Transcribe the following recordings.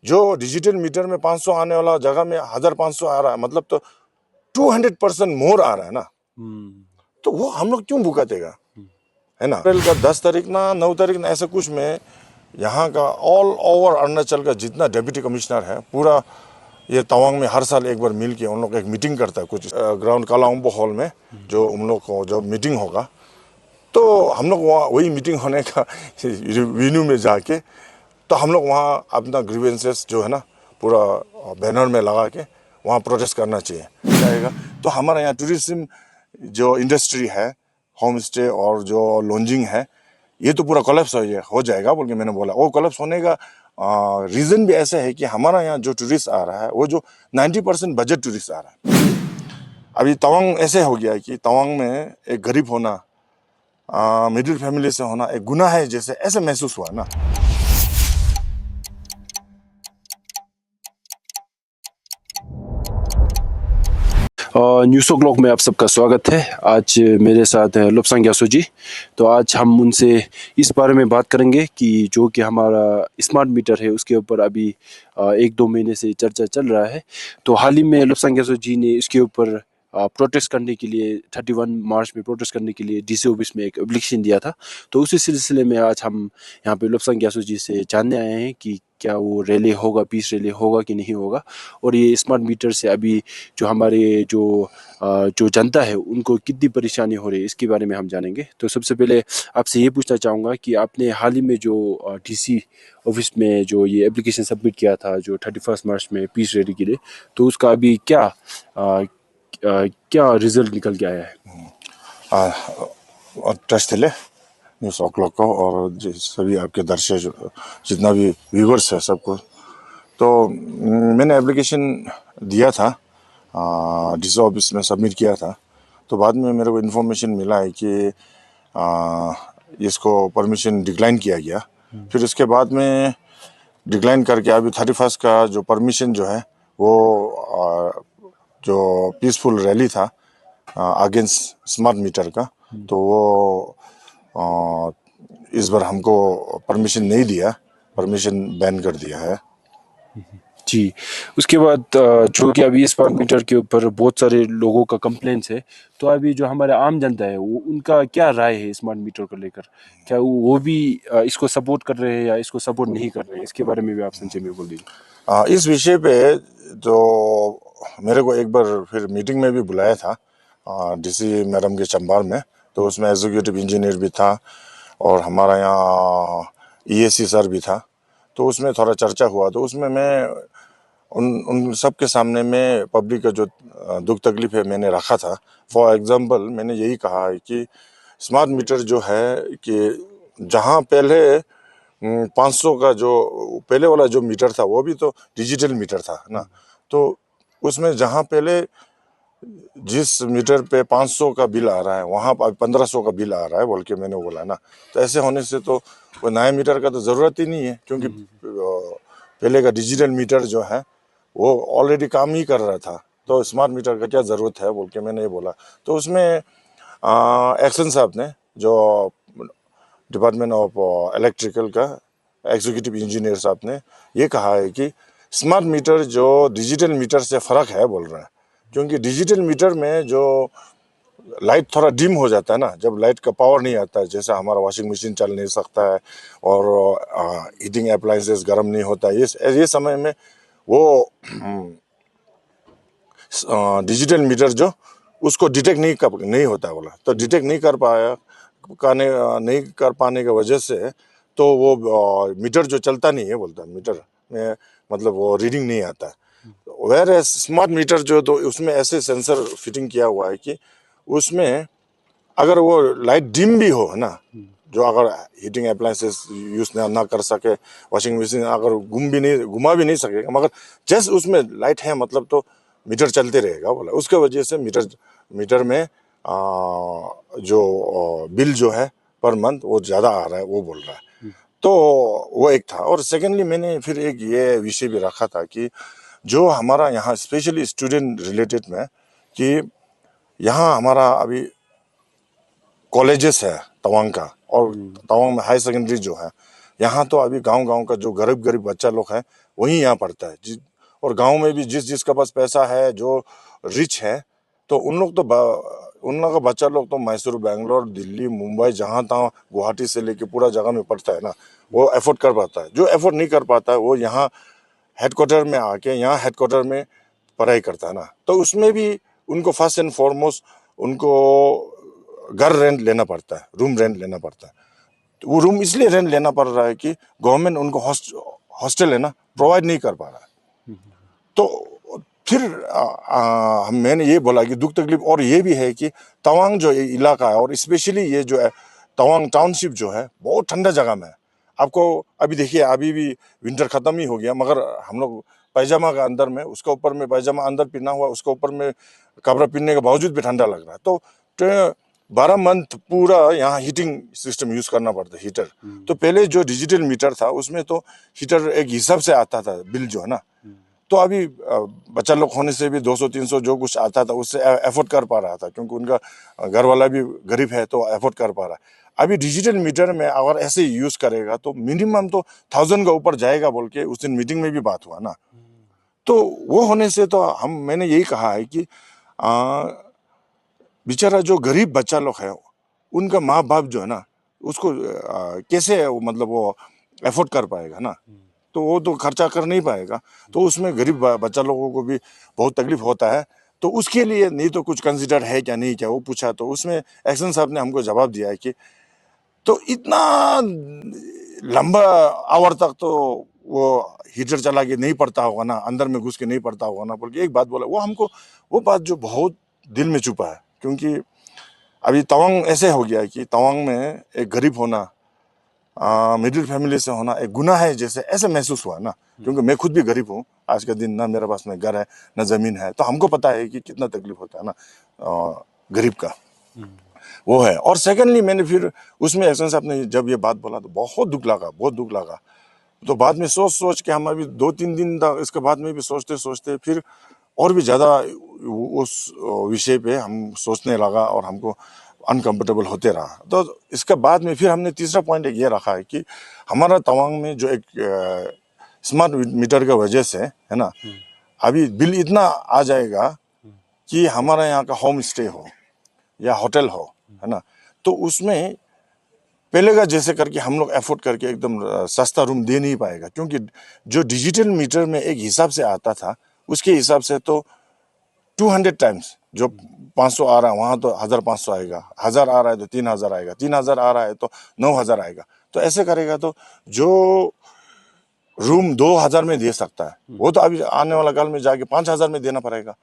जो digital meter में 500 आने वाला जगह में 1500 आ रहा है, मतलब तो 200% मोर आ रहा है ना। तो वो हम लोग क्यों भुगतेगा, है ना। अप्रैल का 10 तारीख ना 9 तारीख ना ऐसा कुछ में यहाँ का ऑल ओवर अरुणाचल का जितना डिप्टी कमिश्नर है पूरा ये तवांग में हर साल एक बार मिल के उन लोग एक मीटिंग करता है कुछ ग्राउंड कालाउम्बो हॉल में, जो उन लोग को जब मीटिंग होगा तो हम लोग वहाँ वही मीटिंग होने का वेन्यू में जाके तो हम लोग वहाँ अपना ग्रीवेंसेस जो है ना पूरा बैनर में लगा के वहाँ प्रोटेस्ट करना चाहिए जाएगा। तो हमारा यहाँ टूरिज्म जो इंडस्ट्री है, होम स्टे और जो लॉन्जिंग है, ये तो पूरा कोलैप्स हो जाएगा बोल के मैंने बोला। वो कोलैप्स होने का रीज़न भी ऐसा है कि हमारा यहाँ जो टूरिस्ट आ रहा है वो जो 90% बजट टूरिस्ट आ रहा है। अभी तवांग ऐसे हो गया है कि तवांग में एक गरीब होना, मिडिल फैमिली से होना एक गुनाह है जैसे ऐसे महसूस हुआ ना। न्यूज़ ओ क्लॉक में आप सबका स्वागत है। आज मेरे साथ है लोब्सांग ग्यासो जी। तो आज हम उनसे इस बारे में बात करेंगे कि जो कि हमारा स्मार्ट मीटर है उसके ऊपर अभी 1-2 महीने से चर्चा चल रहा है। तो हाल ही में लोब्सांग ग्यासो जी ने इसके ऊपर प्रोटेस्ट करने के लिए 31 मार्च में प्रोटेस्ट करने के लिए डीसी ऑफिस में एक एप्लीकेशन दिया था। तो उसी सिलसिले में आज हम यहाँ पे लोब्सांग ग्यासो जी से जानने आए हैं कि क्या वो रैली होगा, पीस रैली होगा कि नहीं होगा, और ये स्मार्ट मीटर से अभी जो हमारे जो जनता है उनको कितनी परेशानी हो रही है इसके बारे में हम जानेंगे। तो सबसे पहले आपसे ये पूछना चाहूँगा कि आपने हाल ही में जो डीसी ऑफिस में जो ये एप्लीकेशन सबमिट किया था जो 31 मार्च में पीस रैली के लिए, तो उसका अभी क्या रिजल्ट निकल के आया है? ट्रस्ट थे न्यूज़ ओ क्लॉक को और सभी आपके दर्शक जितना भी व्यूवर्स है सबको। तो मैंने एप्लीकेशन दिया था, डीसी ऑफिस में सबमिट किया था। तो बाद में मेरे को इन्फॉर्मेशन मिला है कि इसको परमिशन डिक्लाइन किया गया। फिर उसके बाद में डिक्लाइन करके अभी 31 का जो परमिशन जो है वो जो पीसफुल रैली था अगेंस्ट स्मार्ट मीटर का, तो वो इस बार हमको परमिशन नहीं दिया, परमिशन बैन कर दिया है। जी, उसके बाद जो कि अभी स्मार्ट मीटर के ऊपर बहुत सारे लोगों का कंप्लेंट्स है, तो अभी जो हमारे आम जनता है वो उनका क्या राय है स्मार्ट मीटर को लेकर? क्या वो भी इसको सपोर्ट कर रहे हैं या इसको सपोर्ट नहीं कर रहे हैं? इसके बारे में भी आप संक्षेप में बोल दीजिए। इस विषय पे जो मेरे को एक बार फिर मीटिंग में भी बुलाया था डीसी मैडम के चंबर में, तो उसमें एग्जीक्यूटिव इंजीनियर भी था और हमारा यहाँ ईएसी सर भी था। तो उसमें थोड़ा चर्चा हुआ, तो उसमें मैं उन सब के सामने में पब्लिक का जो दुख तकलीफ है मैंने रखा था। फॉर एग्जांपल मैंने यही कहा है कि स्मार्ट मीटर जो है कि जहाँ पहले 500 का जो पहले वाला जो मीटर था वो भी तो डिजिटल मीटर था ना। तो उसमें जहाँ पहले जिस मीटर पे 500 का बिल आ रहा है वहाँ पर 1500 का बिल आ रहा है बोल के मैंने बोला ना। तो ऐसे होने से तो वो नया मीटर का तो ज़रूरत ही नहीं है, क्योंकि पहले का डिजिटल मीटर जो है वो ऑलरेडी काम ही कर रहा था। तो स्मार्ट मीटर का क्या ज़रूरत है बोल के मैंने ये बोला। तो उसमें एक्शन साहब ने जो डिपार्टमेंट ऑफ इलेक्ट्रिकल का एग्जीक्यूटिव इंजीनियर साहब ने ये कहा है कि स्मार्ट मीटर जो डिजिटल मीटर से फ़र्क है बोल रहे हैं, क्योंकि डिजिटल मीटर में जो लाइट थोड़ा डिम हो जाता है ना, जब लाइट का पावर नहीं आता है, जैसे हमारा वॉशिंग मशीन चल नहीं सकता है और हीटिंग अप्लायंसेस गर्म नहीं होता है, ये समय में वो डिजिटल मीटर जो उसको डिटेक्ट नहीं होता है बोला। तो डिटेक्ट नहीं कर पाने की वजह से तो वो मीटर जो चलता नहीं है बोलता, मीटर में मतलब वो रीडिंग नहीं आता है। वेयर स्मार्ट मीटर जो तो उसमें ऐसे सेंसर फिटिंग किया हुआ है कि उसमें अगर वो लाइट डिम भी हो ना, जो अगर हीटिंग अप्लायंसेस यूज़ ना कर सके, वॉशिंग मशीन अगर घुमा भी नहीं सकेगा, मगर जस्ट उसमें लाइट है मतलब तो मीटर चलते रहेगा बोला। उसके वजह से मीटर में जो बिल जो है पर मंथ वो ज़्यादा आ रहा है वो बोल रहा है। तो वो एक था। और सेकेंडली मैंने फिर एक ये विषय भी रखा था कि जो हमारा यहाँ स्पेशली स्टूडेंट रिलेटेड में कि यहाँ हमारा अभी कॉलेजेस है तवांग का, और तवांग में हाई सेकेंडरी जो है, यहाँ तो अभी गांव का जो गरीब बच्चा लोग हैं वही यहाँ पढ़ता है। और गांव में भी जिसका पास पैसा है, जो रिच है, तो उन लोग का बच्चा लोग तो मैसूर, बैंगलोर, दिल्ली, मुंबई, जहाँ तहाँ, गुवाहाटी से लेके पूरा जगह में पढ़ता है ना, वो एफोर्ड कर पाता है। जो एफोर्ड नहीं कर पाता है वो यहाँ हेडक्वार्टर में आके यहाँ हेडक्वार्टर में पढ़ाई करता है ना, तो उसमें भी उनको फर्स्ट एंड फॉरमोस्ट उनको घर रेंट लेना पड़ता है, रूम रेंट लेना पड़ता है। तो वो रूम इसलिए रेंट लेना पड़ रहा है कि गवर्नमेंट उनको हॉस्टल है ना प्रोवाइड नहीं कर पा रहा है। तो फिर मैंने ये बोला कि दुख तकलीफ और ये भी है कि तवांग जो इलाका है, और स्पेशली ये जो है तवांग टाउनशिप जो है, बहुत ठंडा जगह में है। आपको अभी देखिए, अभी भी विंटर खत्म ही हो गया, मगर हम लोग पैजामा का अंदर में, उसका ऊपर में पैजामा अंदर पहना हुआ, उसका ऊपर में कपड़ा पहनने के बावजूद भी ठंडा लग रहा है। तो 12 मंथ पूरा यहाँ हीटिंग सिस्टम यूज करना पड़ता है, हीटर। तो पहले जो डिजिटल मीटर था उसमें तो हीटर एक हिसाब से आता था बिल जो है ना, तो अभी बच्चा लोग होने से भी 200-300 जो कुछ आता था उससे एफोर्ड कर पा रहा था, क्योंकि उनका घर वाला भी गरीब है तो एफोर्ड कर पा रहा है। अभी डिजिटल मीटर में अगर ऐसे यूज करेगा तो मिनिमम तो 1000 का ऊपर जाएगा बोल के उस दिन मीटिंग में भी बात हुआ ना। तो वो होने से तो मैंने यही कहा है कि बेचारा जो गरीब बच्चा लोग है, उनका माँ बाप जो है ना, उसको कैसे मतलब वो एफोर्ड कर पाएगा ना, तो वो तो खर्चा कर नहीं पाएगा। तो उसमें गरीब बच्चा लोगों को भी बहुत तकलीफ होता है। तो उसके लिए नहीं तो कुछ कंसिडर है क्या, नहीं क्या, वो पूछा तो उसमें एक्शन साहब ने हमको जवाब दिया है कि तो इतना लंबा आवर तक तो वो हीटर चला के नहीं पड़ता होगा ना, अंदर में घुस के नहीं पड़ता होगा ना, बोल के एक बात बोला। वो हमको वो बात जो बहुत दिल में छुपा है, क्योंकि अभी तवांग ऐसे हो गया है कि तवांग में एक गरीब होना, मिडिल फैमिली से होना एक गुनाह है जैसे ऐसे महसूस हुआ ना। क्योंकि मैं खुद भी गरीब हूँ, आज के दिन ना मेरे पास में घर है ना जमीन है, तो हमको पता है कि कितना तकलीफ होता है ना गरीब का, वो है। और सेकेंडली मैंने फिर उसमें एहसन साहब ने जब ये बात बोला तो बहुत दुख लगा, बहुत दुख लगा। तो बाद में सोच के हम अभी 2-3 दिन तक इसके बाद में भी सोचते सोचते फिर और भी ज़्यादा उस विषय पे हम सोचने लगा और हमको अनकंफर्टेबल होते रहा। तो इसके बाद में फिर हमने तीसरा पॉइंट एक ये रखा है कि हमारा तवांग में जो एक स्मार्ट मीटर की वजह से है ना, अभी बिल इतना आ जाएगा कि हमारा यहाँ का होम स्टे हो या होटल हो, है ना, तो उसमें पहले का जैसे करके हम लोग एफोर्ड करके एकदम सस्ता रूम दे नहीं पाएगा। क्योंकि जो डिजिटल मीटर में एक हिसाब से आता था, उसके हिसाब से तो 200 टाइम्स जो 500 आ रहा है वहाँ तो 1500 आएगा, 1000 आ रहा है तो 3000 आएगा, 3000 आ रहा है तो 9000 आएगा। तो ऐसे करेगा तो जो रूम 2000 में दे सकता है वो तो अभी आने वाला काल में जाके 5000 में देना पड़ेगा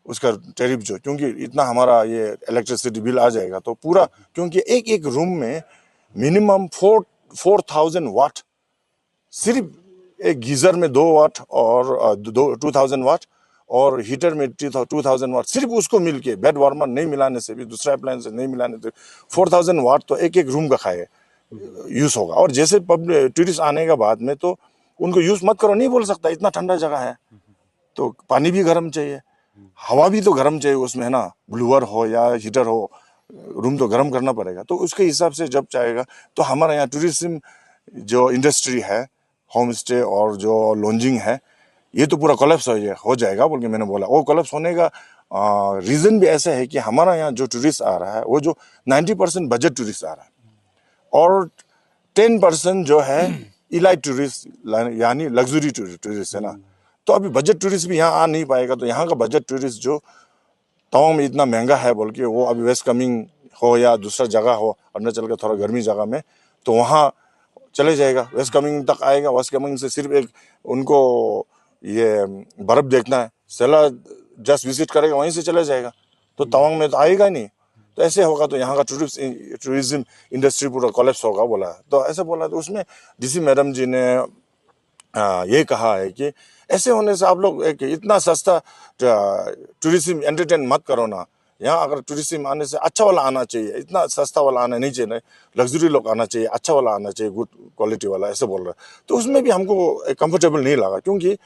उसका टैरिफ जो, क्योंकि इतना हमारा ये इलेक्ट्रिसिटी बिल आ जाएगा तो पूरा। क्योंकि एक एक रूम में मिनिमम 4000 वाट, सिर्फ एक गीजर में 2 वाट और 2000 वाट और हीटर में 2000 वाट, सिर्फ उसको मिलके बेड वार्मर नहीं मिलाने से भी, दूसरा अप्लायंस नहीं मिलाने से 4000 वाट तो एक एक रूम का खाए यूज होगा। और जैसे टूरिस्ट आने के बाद में तो उनको यूज मत करो नहीं बोल सकता, इतना ठंडा जगह है तो पानी भी गर्म चाहिए, हवा भी तो गर्म चाहिए उसमें, है ना, ब्लूअर हो या हीटर हो, रूम तो गर्म करना पड़ेगा। तो उसके हिसाब से जब चाहेगा तो हमारे यहाँ टूरिज्म जो इंडस्ट्री है, होम स्टे और जो लॉन्जिंग है, ये तो पूरा कोलैप्स हो जाएगा बोल के मैंने बोला। वो कोलैप्स होने का रीज़न भी ऐसा है कि हमारा यहाँ जो टूरिस्ट आ रहा है वो जो 90% बजट टूरिस्ट आ रहा है और 10% जो है इलाइट टूरिस्ट यानी लग्जरी टूरिस्ट है ना। तो अभी बजट टूरिस्ट भी यहाँ आ नहीं पाएगा। तो यहाँ का बजट टूरिस्ट जो तवांग में इतना महंगा है बोल के वो अभी वेस्ट कामेंग हो या दूसरा जगह हो अरुणाचल का थोड़ा गर्मी जगह में, तो वहाँ चले जाएगा, वेस्ट कामेंग तक आएगा। वेस्ट कामेंग से सिर्फ एक उनको ये बर्फ देखना है, सेला जस्ट विजिट करेगा, वहीं से चले जाएगा, तो तवांग में तो आएगा ही नहीं। तो ऐसे होगा तो यहाँ का टूरिज्म इंडस्ट्री पूरा कोलैप्स होगा बोला। तो ऐसे बोला तो उसमें डीसी मैडम जी ने ये कहा है कि ऐसे होने से आप लोग एक इतना सस्ता टूरिज्म एंटरटेन मत करो ना। यहाँ अगर टूरिज्म आने से अच्छा वाला आना चाहिए, इतना सस्ता वाला आना नहीं चाहिए, लग्जरी लोग आना चाहिए, अच्छा वाला आना चाहिए, गुड क्वालिटी वाला, ऐसे बोल रहा है। तो उसमें भी हमको कंफर्टेबल नहीं लगा, क्योंकि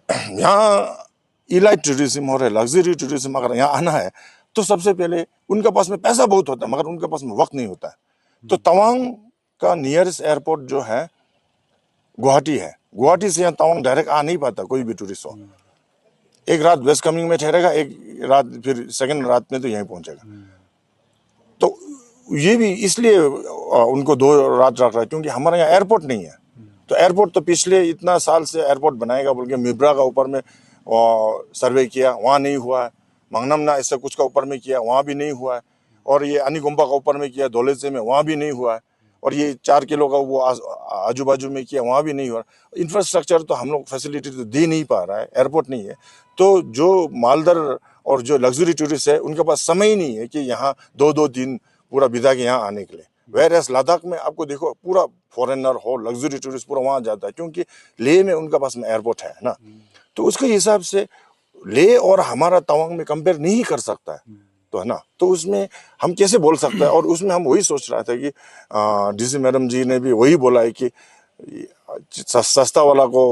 यहाँ इलाइट टूरिज्म और लग्जरी टूरिज्म अगर यहाँ आना है तो सबसे पहले उनके पास में पैसा बहुत होता है मगर उनके पास में वक्त नहीं होता है। तो तवांग का नियरेस्ट एयरपोर्ट जो है गुवाहाटी है, गुवाहाटी से यहाँ तवांग डायरेक्ट आ नहीं पाता कोई भी टूरिस्ट हो। एक रात वेस्ट कामेंग में ठहरेगा, एक रात फिर सेकंड रात में तो यहीं पहुंचेगा। तो ये भी इसलिए उनको 2 रात रख रहा है क्योंकि हमारे यहाँ एयरपोर्ट नहीं है। तो एयरपोर्ट तो पिछले इतना साल से एयरपोर्ट बनाएगा बोल के मिब्रा का ऊपर में सर्वे किया, वहाँ नहीं हुआ है। मंगनमना ऐसा कुछ का ऊपर में किया, वहाँ भी नहीं हुआ है। और ये अनिगुम्बा का ऊपर में किया धोलेसे में, वहाँ भी नहीं हुआ है। और ये 4 किलो का वो आजू बाजू में किया, वहाँ भी नहीं हुआ। इंफ्रास्ट्रक्चर तो हम लोग फैसिलिटी तो दे नहीं पा रहा है, एयरपोर्ट नहीं है। तो जो मालदर और जो लग्जरी टूरिस्ट है उनके पास समय ही नहीं है कि यहाँ 2-2 दिन पूरा बिता के यहाँ आने के लिए। वेरएस लद्दाख में आपको देखो पूरा फॉरेनर हो लग्जरी टूरिस्ट पूरा वहाँ जाता है क्योंकि लेह में उनका पास में एयरपोर्ट है ना। तो उसके हिसाब से लेह और हमारा तवांग में कंपेयर नहीं कर सकता है, तो है ना। तो उसमें हम कैसे बोल सकते हैं। और उसमें हम वही सोच रहा था कि डीसी मैडम जी ने भी वही बोला है कि सस्ता वाला को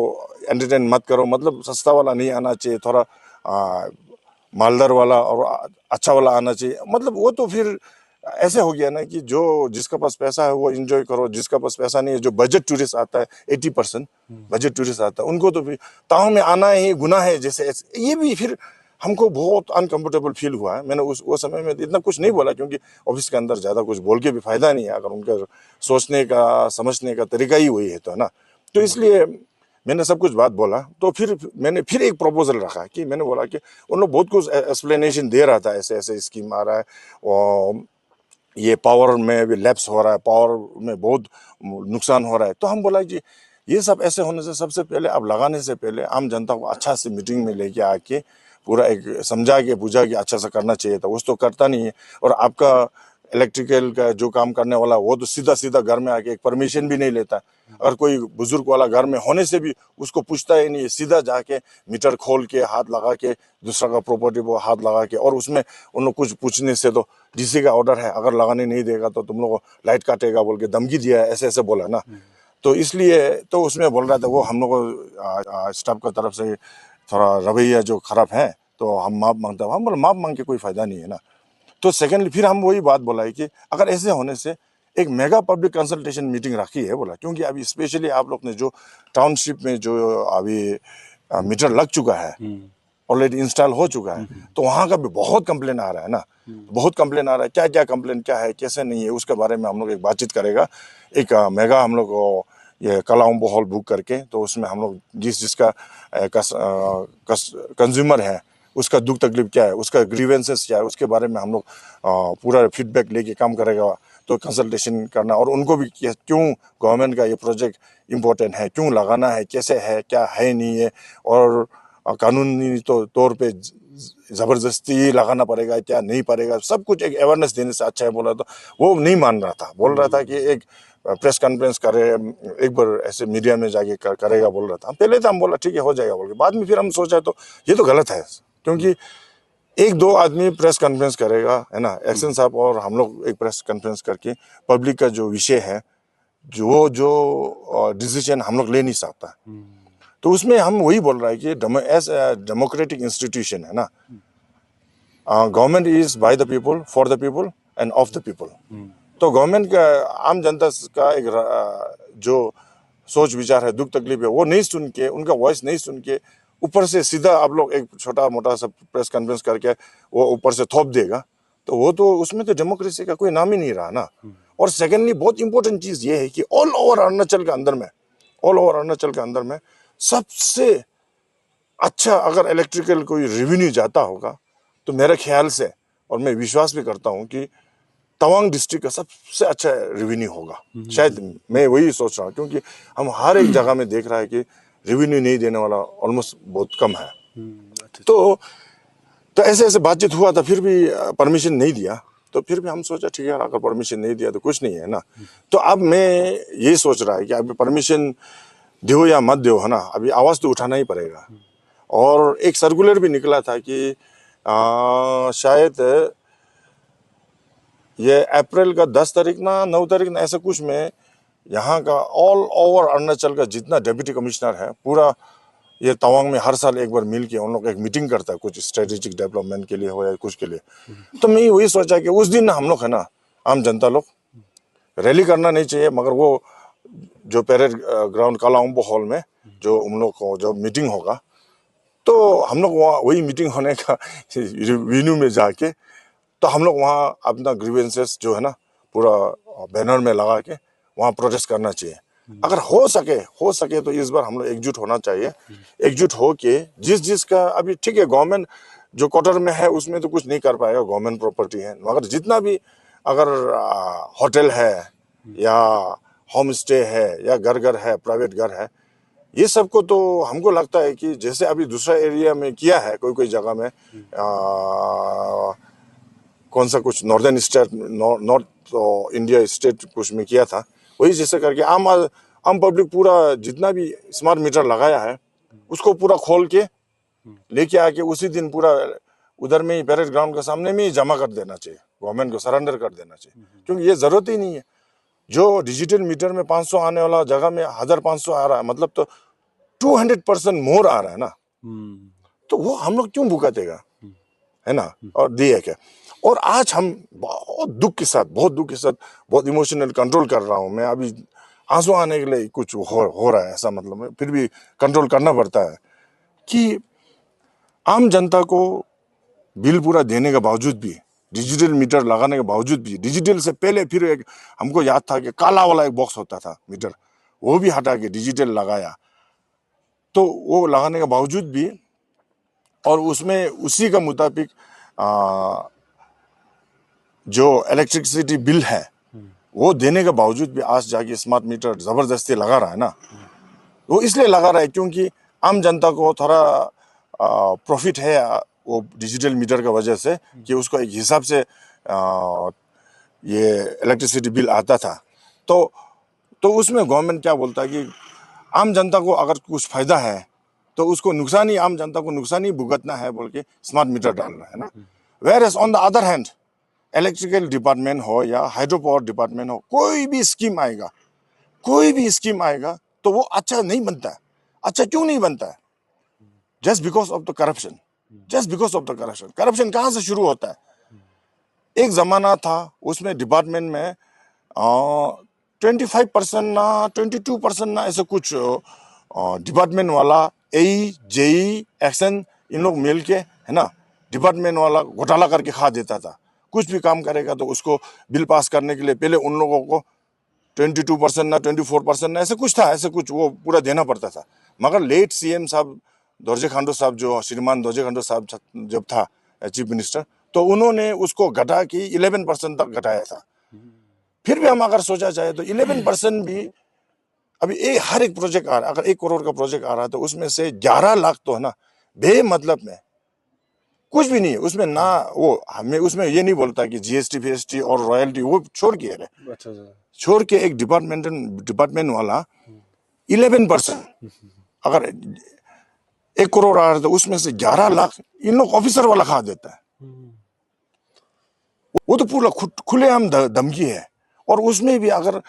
एंटरटेन मत करो, मतलब सस्ता वाला नहीं आना चाहिए, थोड़ा मालदार वाला और अच्छा वाला आना चाहिए। मतलब वो तो फिर ऐसे हो गया ना कि जो जिसका पास पैसा है वो एंजॉय करो, जिसका पास पैसा नहीं है, जो बजट टूरिस्ट आता है 80% बजट टूरिस्ट आता है, उनको तो फिर ताव में आना ही गुनाह है जैसे। ये भी फिर हमको बहुत अनकंफर्टेबल फील हुआ है। मैंने वो समय में इतना कुछ नहीं बोला क्योंकि ऑफिस के अंदर ज़्यादा कुछ बोल के भी फायदा नहीं है अगर उनका सोचने का समझने का तरीका ही वही है, तो है ना। तो इसलिए मैंने सब कुछ बात बोला। तो फिर मैंने फिर एक प्रपोजल रखा कि मैंने बोला कि उन लोग बहुत कुछ एक्सप्लेनेशन दे रहा था, ऐसे ऐसे स्कीम आ रहा है और ये पावर में भी लैप्स हो रहा है, पावर में बहुत नुकसान हो रहा है। तो हम बोला कि ये सब ऐसे होने से सबसे पहले अब लगाने से पहले आम जनता को अच्छा से मीटिंग में लेके आके पूरा एक समझा के बुझा के अच्छा से करना चाहिए था। उस तो करता नहीं है। और आपका इलेक्ट्रिकल का जो काम करने वाला वो तो सीधा सीधा घर में आके एक परमिशन भी नहीं लेता। अगर कोई बुजुर्ग वाला घर में होने से भी उसको पूछता ही नहीं है, सीधा जाके मीटर खोल के हाथ लगा के दूसरा का प्रॉपर्टी वो हाथ लगा के, और उसमें उन लोग कुछ पूछने से तो डीसी का ऑर्डर है, अगर लगाने नहीं देगा तो तुम लोग को लाइट काटेगा बोल के धमकी दिया है, ऐसे ऐसे बोला ना। तो इसलिए तो उसमें बोल रहा था वो हम लोग को स्टाफ की तरफ से थोड़ा रवैया जो खराब है तो हम माफ मांगता हूँ। हम बोले माफ मांग के कोई फायदा नहीं है ना। तो सेकेंडली फिर हम वही बात बोला है कि अगर ऐसे होने से एक मेगा पब्लिक कंसल्टेशन मीटिंग रखी है बोला, क्योंकि अभी स्पेशली आप लोग ने जो टाउनशिप में जो अभी मीटर लग चुका है, ऑलरेडी इंस्टॉल हो चुका है, तो वहाँ का भी बहुत कंप्लेन आ रहा है ना। बहुत कंप्लेन आ रहा है, क्या क्या कंप्लेन क्या है कैसे नहीं है उसके बारे में हम लोग एक बातचीत करेगा। एक मेगा हम लोग ये कलाउंबो हॉल बुक करके, तो उसमें हम लोग जिसका कंज्यूमर है उसका दुख तकलीफ क्या है, उसका ग्रीवेंसेस क्या है, उसके बारे में हम लोग पूरा फीडबैक लेके काम करेगा। तो कंसल्टेशन करना और उनको भी क्यों गवर्नमेंट का ये प्रोजेक्ट इम्पोर्टेंट है, क्यों लगाना है, कैसे है, क्या है नहीं है, और कानूनी तो तौर पे ज़बरदस्ती लगाना पड़ेगा क्या नहीं पड़ेगा, सब कुछ एक अवेयरनेस देने से अच्छा है बोला। तो वो नहीं मान रहा था, बोल रहा था कि एक प्रेस कॉन्फ्रेंस करे, एक बार ऐसे मीडिया में जाके करेगा बोल रहा था। पहले तो हम बोला ठीक है हो जाएगा बोल के, बाद में फिर हम सोचा तो ये तो गलत है क्योंकि 1-2 आदमी प्रेस कॉन्फ्रेंस करेगा है ना, एक्शन साहब और हम लोग एक प्रेस कॉन्फ्रेंस करके पब्लिक का जो विषय है जो डिसीजन हम लोग ले नहीं सकता। तो उसमें हम वही बोल रहा है कि एज डेमोक्रेटिक इंस्टीट्यूशन है ना, government is by the people for the people end of the people. तो गवर्नमेंट का आम जनता का एक जो सोच विचार है, दुख तकलीफ है, वो नहीं सुन के, उनका वॉइस नहीं सुन के ऊपर से सीधा आप लोग एक छोटा मोटा सा प्रेस कॉन्फ्रेंस करके वो ऊपर से थोप देगा, तो वो तो उसमें तो डेमोक्रेसी का कोई नाम ही नहीं रहा ना। और सेकेंडली बहुत इंपॉर्टेंट चीज़ ये है कि ऑल ओवर अरुणाचल के अंदर में सबसे अच्छा अगर इलेक्ट्रिकल कोई रेवेन्यू जाता होगा तो मेरे ख्याल से, और मैं विश्वास भी करता हूँ कि तवांग डिस्ट्रिक्ट का सबसे अच्छा रेवेन्यू होगा। शायद मैं वही सोच रहा हूँ क्योंकि हम हर एक जगह में देख रहा है कि रेवेन्यू नहीं देने वाला ऑलमोस्ट बहुत कम है। तो ऐसे ऐसे बातचीत हुआ था, फिर भी परमिशन नहीं दिया। तो फिर भी हम सोचा ठीक है अगर परमिशन नहीं दिया तो कुछ नहीं है ना। तो अब मैं यही सोच रहा है कि अभी परमिशन दो या मत दो है ना, अभी आवाज़ तो उठाना ही पड़ेगा। और एक सर्कुलर भी निकला था कि शायद ये अप्रैल का 10 तारीख ना 9 तारीख ना ऐसा कुछ में यहाँ का ऑल ओवर अरुणाचल का जितना डिप्टी कमिश्नर है पूरा ये तवांग में हर साल एक बार मिल के उन लोग एक मीटिंग करता है, कुछ स्ट्रेटेजिक डेवलपमेंट के लिए हो या कुछ के लिए। तो मैं वही सोचा कि उस दिन हम लोग है ना आम जनता लोग रैली करना नहीं चाहिए, मगर वो जो पेरेड ग्राउंड कालाउम्बो हॉल में जो हम लोग को जो मीटिंग होगा, तो हम लोग वहाँ वही मीटिंग होने का वेन्यू में जाके, तो हम लोग वहाँ अपना ग्रीवेंसेस जो है ना पूरा बैनर में लगा के वहाँ प्रोटेस्ट करना चाहिए। अगर हो सके तो इस बार हम लोग एकजुट होना चाहिए। एकजुट हो के जिस जिसका अभी ठीक है, गवर्नमेंट जो क्वार्टर में है उसमें तो कुछ नहीं कर पाएगा, गवर्नमेंट प्रॉपर्टी है, मगर जितना भी अगर होटल है या होम स्टे है या घर घर है, प्राइवेट घर है, ये सबको तो हमको लगता है कि जैसे अभी दूसरा एरिया में किया है, कोई कोई जगह में कौन सा कुछ northern state, north India state कुछ में किया था, वही जैसे करके आम पब्लिक पूरा जितना भी स्मार्ट मीटर लगाया है उसको पूरा खोल के लेके आके उसी दिन पूरा उधर में ही पैरेड ग्राउंड के सामने में ही जमा कर देना चाहिए, गवर्नमेंट को सरेंडर कर देना चाहिए, क्योंकि ये जरूरत ही नहीं है। जो डिजिटल मीटर में 500 आने वाला जगह में 1500 आ रहा है, मतलब तो 200% मोर आ रहा है ना, तो वो हम लोग क्यों भुगतेगा, है ना। और दिए क्या, और आज हम बहुत दुख के साथ बहुत इमोशनल कंट्रोल कर रहा हूँ मैं, अभी आंसू आने के लिए कुछ हो रहा है ऐसा, मतलब फिर भी कंट्रोल करना पड़ता है कि आम जनता को बिल पूरा देने के बावजूद भी, डिजिटल मीटर लगाने के बावजूद भी, डिजिटल से पहले फिर एक हमको याद था कि काला वाला एक बॉक्स होता था मीटर, वो भी हटा के डिजिटल लगाया, तो वो लगाने के बावजूद भी और उसमें उसी के मुताबिक जो इलेक्ट्रिसिटी बिल है वो देने के बावजूद भी आज जाके स्मार्ट मीटर जबरदस्ती लगा रहा है ना। वो इसलिए लगा रहा है क्योंकि आम जनता को थोड़ा प्रॉफिट है वो डिजिटल मीटर की वजह से, कि उसको एक हिसाब से ये इलेक्ट्रिसिटी बिल आता था, तो उसमें गवर्नमेंट क्या बोलता है कि आम जनता को अगर कुछ फायदा है तो उसको नुकसान ही, आम जनता को नुकसान ही भुगतना है बोल के स्मार्ट मीटर डाल रहा है ना। Whereas on the other hand electrical department हो या हाइड्रो पावर डिपार्टमेंट हो, कोई भी स्कीम आएगा तो वो अच्छा नहीं बनता है। अच्छा क्यों नहीं बनता है? Just because of the corruption. Corruption कहाँ से शुरू होता है? एक जमाना था उसमें डिपार्टमेंट में 25% ना 22% ना ऐसा कुछ डिपार्टमेंट वाला जेई एक्शन इन लोग मिल के, है ना, डिपार्टमेंट वाला घोटाला करके खा देता था। कुछ भी काम करेगा तो उसको बिल पास करने के लिए पहले उन लोगों को 22% ना 24% ना ऐसा कुछ था, ऐसा कुछ वो पूरा देना पड़ता था। मगर लेट सीएम साहब दोरजे खांडो साहब, जो श्रीमान दोरजे खांडो साहब जब था चीफ मिनिस्टर, तो उन्होंने उसको घटा के 11% तक घटाया था। फिर भी हम अगर सोचा जाए तो 11% भी अभी हर एक प्रोजेक्ट आ रहा है, अगर 1 करोड़ का प्रोजेक्ट आ रहा है तो उसमें से 11 लाख तो है ना बेमतलब में, कुछ भी नहीं है उसमें ना। वो हमें उसमें ये नहीं बोलता कि जीएसटी फीएसटी और रॉयल्टी वो छोड़ के है, छोड़ के एक डिपार्टमेंट वाला 11%, अगर 1 करोड़ आ रहा है तो उसमें से 11 लाख इन लोग ऑफिसर वाला खा देता है। वो तो पूरा खुलेआम धमकी है। और उसमें भी अगर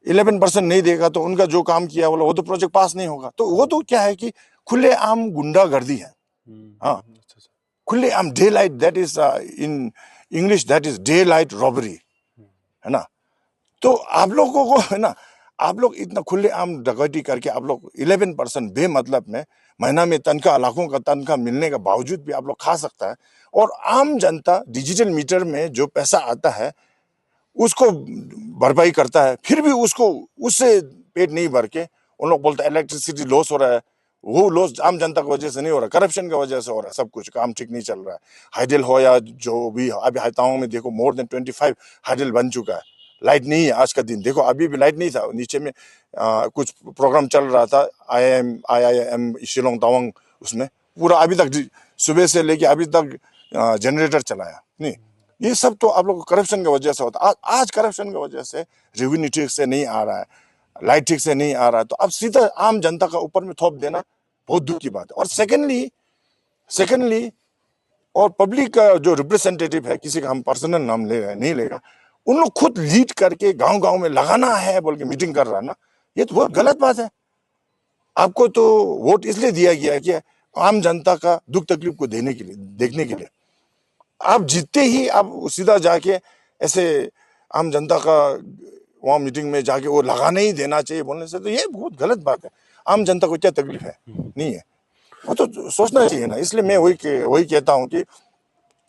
11% नहीं देगा तो उनका जो काम किया बोला वो तो प्रोजेक्ट पास नहीं होगा। तो वो तो क्या है कि खुलेआम गुंडागर्दी है। हाँ, खुलेआम day light, that is in English that is day light robbery, है ना। तो आप लोगों को, है ना, आप लोग इतना खुलेआम डकैती करके आप लोग 11% बेमतलब में महीना में तनख्वाह, लाखों का तनख्वाह मिलने के बावजूद भी आप लोग खा सकता है। और आम जनता डिजिटल मीटर में जो पैसा आता है उसको भरपाई करता है, फिर भी उसको उससे पेट नहीं भर के उन लोग बोलते हैं इलेक्ट्रिसिटी लॉस हो रहा है। वो लॉस आम जनता की वजह से नहीं हो रहा, करप्शन की वजह से हो रहा है। सब कुछ काम ठीक नहीं चल रहा है। हाइडल हो या जो भी, अभी हाईताओं में देखो मोर देन 25 हाइडल बन चुका है। लाइट नहीं है आज का दिन, देखो अभी भी लाइट नहीं था। नीचे में कुछ प्रोग्राम चल रहा था IIM शिलोंग तावांग, उसमें पूरा अभी तक सुबह से लेके अभी तक जनरेटर चलाया नहीं। ये सब तो आप लोग करप्शन की वजह से होता है। आज करप्शन की वजह से रेवेन्यू ठीक से नहीं आ रहा है, लाइट ठीक से नहीं आ रहा है, तो अब सीधा आम जनता का ऊपर में थोप देना बहुत दुख की बात है। और सेकेंडली और पब्लिक का जो रिप्रेजेंटेटिव है, किसी का हम पर्सनल नाम ले रहे हैं, नहीं लेगा, उन लोग खुद लीड करके गांव-गांव में लगाना है बोल के मीटिंग कर रहा है ना, ये तो बहुत गलत बात है। आपको तो वोट इसलिए दिया गया है कि आम जनता का दुख तकलीफ को देने के लिए, देखने के लिए। आप जीतते ही आप सीधा जाके ऐसे आम जनता का वहाँ मीटिंग में जाके वो लगाने ही देना चाहिए बोलने से तो ये बहुत गलत बात है। आम जनता को क्या तकलीफ है? नहीं है, वो तो सोचना चाहिए ना। इसलिए मैं वही कहता हूँ कि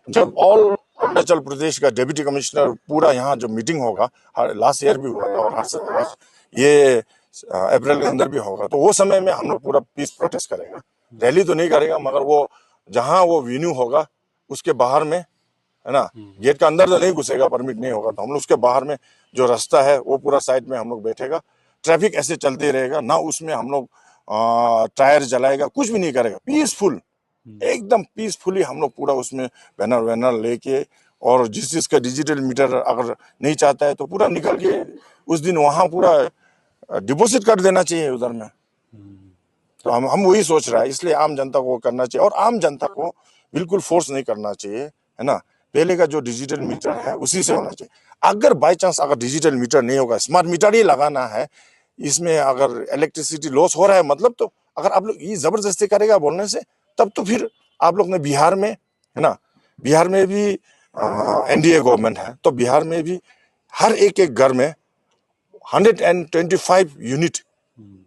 जब ऑल अरुणाचल प्रदेश का डिप्टी कमिश्नर पूरा यहाँ जो मीटिंग होगा, लास्ट ईयर भी हुआ था और ये अप्रैल के अंदर भी होगा, तो वो समय में हम लोग पूरा पीस प्रोटेस्ट करेगा। रैली तो नहीं करेगा, मगर वो जहाँ वो वेन्यू होगा उसके बाहर में, है ना, गेट का अंदर तो नहीं घुसेगा, परमिट नहीं होगा, तो हम लोग उसके बाहर में जो रास्ता है वो पूरा साइड में हम लोग बैठेगा। ट्रैफिक ऐसे चलते रहेगा ना, उसमें हम लोग टायर जलाएगा, कुछ भी नहीं करेगा, पीसफुल, एकदम पीसफुली हम लोग पूरा उसमें बैनर वैनर लेके, और जिस चीज का डिजिटल मीटर अगर नहीं चाहता है तो पूरा निकल के उस दिन वहां पूरा डिपॉजिट कर देना चाहिए उधर में। तो हम वही सोच रहा है, इसलिए आम जनता को करना चाहिए, और आम जनता को बिल्कुल फोर्स नहीं करना चाहिए, है ना। पहले का जो डिजिटल मीटर है उसी से होना चाहिए। अगर बाई चांस अगर डिजिटल मीटर नहीं होगा, स्मार्ट मीटर ही लगाना है, इसमें अगर इलेक्ट्रिसिटी लॉस हो रहा है मतलब, तो अगर आप लोग ये जबरदस्ती करेगा बोलने से, तब तो फिर आप लोग ने बिहार में, है ना, बिहार में भी एनडीए गवर्नमेंट है, तो बिहार में भी हर एक घर में 125 यूनिट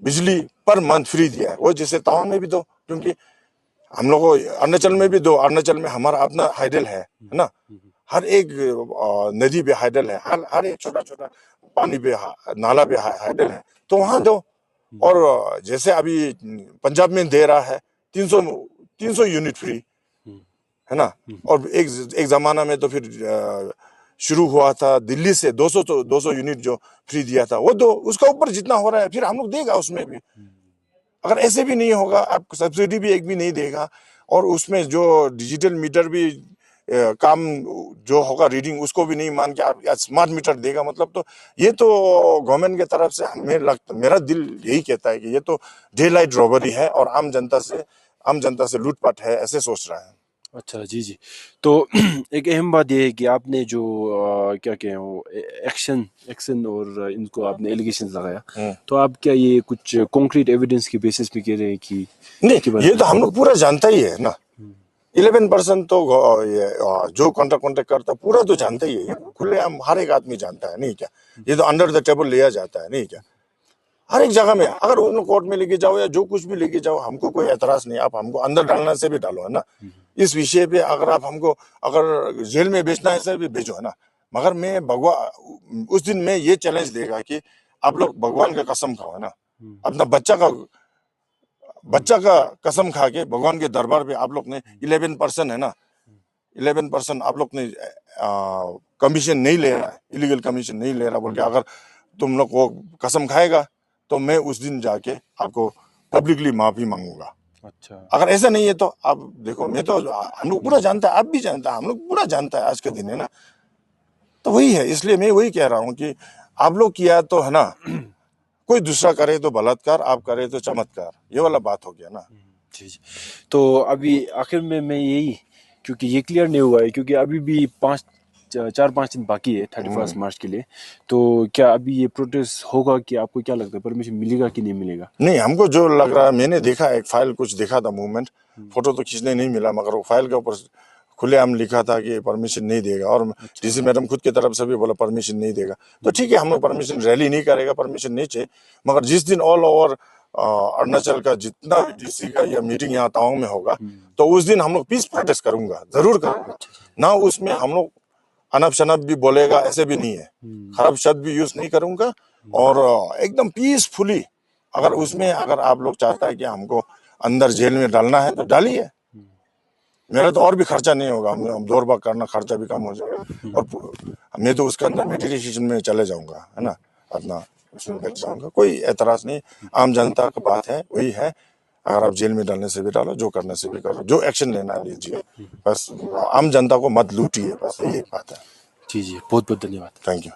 बिजली पर मंथ फ्री दिया है। वो जैसे तवांग में भी दो, क्योंकि हम लोग को अरुणाचल में भी दो, अरुणाचल में हमारा अपना हाइडल है ना, हर एक नदी पे हाइडल है, हर एक छोटा छोटा पानी पे नाला पे हाइडल है, तो वहां दो। और जैसे अभी पंजाब में दे रहा है 300 यूनिट फ्री, है ना। और एक जमाना में तो फिर शुरू हुआ था दिल्ली से 200 यूनिट जो फ्री दिया था, वो दो, उसका ऊपर जितना हो रहा है फिर हम लोग देगा उसमें भी। अगर ऐसे भी नहीं होगा, आपको सब्सिडी भी एक भी नहीं देगा, और उसमें जो डिजिटल मीटर भी काम जो होगा रीडिंग उसको भी नहीं मान के आप स्मार्ट मीटर देगा, मतलब तो ये तो गवर्नमेंट की तरफ से हमें लगता, मेरा दिल यही कहता है कि ये तो डे लाइट रॉबरी है और आम जनता से लूटपाट है, ऐसे सोच रहा है। अच्छा, जी जी। तो एक अहम बात यह है कि आपने जो क्या कहें वो एक्शन एक्शन और इनको आपने एलिगेशंस लगाया, तो आप क्या ये कुछ कॉन्क्रीट एविडेंस की बेसिस पे कह रहे हैं कि नहीं, ये तो हम लोग पूरा जानता ही है ना। 11% तो ये जो कॉन्ट्रैक्ट करता पूरा तो जानता ही है, खुले हम हर एक आदमी जानता है, नहीं क्या, ये तो अंडर द टेबल लिया जाता है, नहीं क्या। हर एक जगह में अगर उनको कोर्ट में लेके जाओ या जो कुछ भी लेके जाओ, हमको कोई एतराज नहीं, आप हमको अंदर डालना से भी डालो, है ना। इस विषय पे अगर आप हमको अगर जेल में बेचना है से भी भेजो, है ना। मगर मैं भगवान उस दिन में ये चैलेंज देगा कि आप लोग भगवान का कसम खाओ, है ना, अपना बच्चा का कसम खा के भगवान के दरबार पे आप लोग ने 11%, है ना, 11% आप लोग ने कमीशन नहीं ले रहा है, इलीगल कमीशन नहीं ले रहा बोल के अगर तुम लोग को कसम खाएगा, तो मैं उस दिन जाके आपको पब्लिकली माफी मांगूंगा। अच्छा, अगर ऐसा नहीं है तो आप देखो, मैं तो हम लोग पूरा जानता है, आप भी जानता है, हम लोग पूरा जानता है आज के दिन, है ना। तो वही है, इसलिए मैं वही कह रहा हूँ कि आप लोग किया तो, है ना, कोई दूसरा करे तो बलात्कार, आप करे तो चमत्कार, ये वाला बात हो गया ना। जी जी। तो अभी आखिर में मैं यही, क्योंकि ये क्लियर नहीं हुआ है, क्योंकि अभी भी 4-5 दिन बाकी है 31 मार्च के लिए, तो क्या अभी ये प्रोटेस्ट होगा? कि आपको क्या लगता है परमिशन मिलेगा कि नहीं मिलेगा? नहीं, हमको जो लग रहा है, मैंने देखा एक फाइल कुछ देखा था मूवमेंट, फोटो तो खींचने नहीं मिला, मगर वो फाइल के ऊपर खुलेआम लिखा था कि परमिशन नहीं देगा, और डीसी मैडम खुद की तरफ से भी बोला परमिशन नहीं देगा। तो ठीक है, हम लोग परमिशन रैली नहीं करेगा, परमिशन नहीं चाहिए, मगर जिस दिन ऑल ओवर अरुणाचल का जितना भी डीसी का या मीटिंग यहाँ तवांग में होगा, तो उस दिन हम लोग पीस प्रोटेस्ट करूंगा, जरूर करूंगा ना। उसमें हम लोग अनब शनब भी बोलेगा, ऐसे भी नहीं है, खराब शब्द भी यूज नहीं करूंगा, और एकदम पीसफुली, अगर उसमें अगर आप लोग चाहता है कि हमको अंदर जेल में डालना है तो डालिए, मेरा तो और भी खर्चा नहीं होगा, हम दौड़ भाग करना खर्चा भी कम हो जाएगा, और मैं तो उसके अंदर मेडिटेशन में चले जाऊंगा, है ना, अपना उसमें बैठ जाऊंगा, कोई एतराज नहीं। आम जनता का बात है, वही है, अगर आप जेल में डालने से भी डालो, जो करने से भी करो, जो एक्शन लेना लीजिए, बस आम जनता को मत लूटिए, बस यही बात है। जी जी, बहुत बहुत धन्यवाद। Thank you.